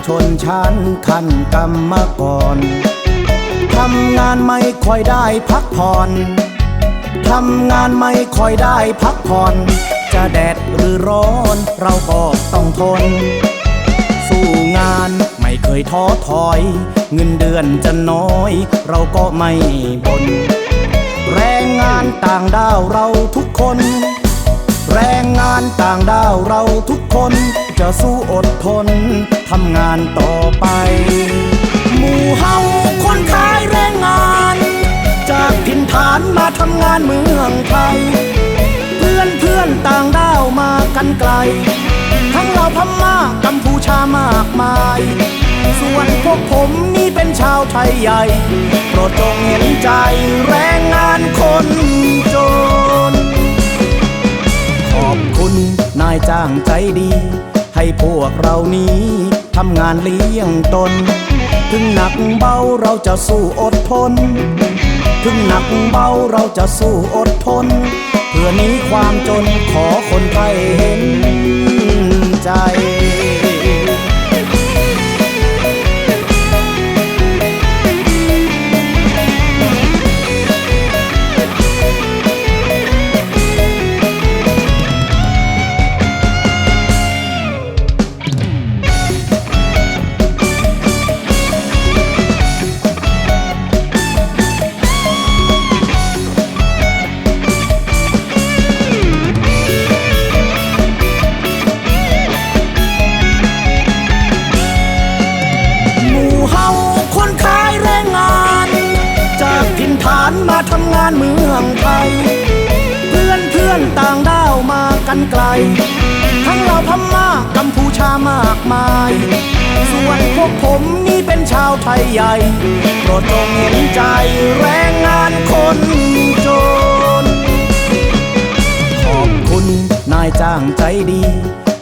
ชนชั้นขั้นกรรมกรทำงานไม่ค่อยได้พักผ่อนทำงานไม่ค่อยได้พักผ่อนจะแดดหรือร้อนเราก็ต้องทนสู้งานไม่เคยท้อถอยเงินเดือนจะน้อยเราก็ไม่บ่นแรงงานต่างด้าวเราทุกคนแรงงานต่างด้าวเราทุกคนจะสู้อดทนทำงานต่อไปหมู่เฮาคนขายแรงงานจากถิ่นฐานมาทำงานเมืองไทยเพื่อนต่างด้าวมากันไกลทั้งเราพม่ากัมพูชามากมายส่วนพวกผมนี่เป็นชาวไทยใหญ่โปรดจงเห็นใจแรงงานคนจนขอบคุณนายจ้างใจดีให้พวกเรานี้ทำงานเลี้ยงตนถึงหนักเบาเราจะสู้อดทนถึงหนักเบาเราจะสู้อดทนเพื่อหนีความจนขอคนไทยเห็นใจมาทำงานเมืองไทยเพื่อนต่างด้าวมากันไกลทั้งเราพม่ากัมพูชามากมายส่วนพวกผมนี่เป็นชาวไทยใหญ่โปรดจงเห็นใจแรงงานคนจนขอบคุณนายจ้างใจดี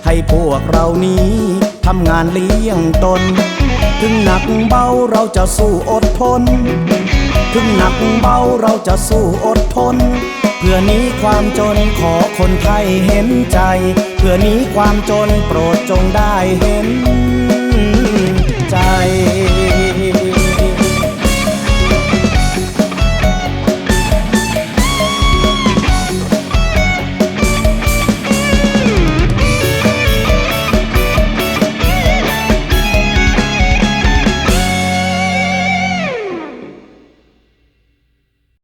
ให้พวกเรานี้ทำงานเลี้ยงตนถึงหนักเบาเราจะสู้อดทนถึงหนักเบาเราจะสู้อดทนเพื่อหนีความจนขอคนไทยเห็นใจเพื่อหนีความจนโปรดจงได้เห็นใจ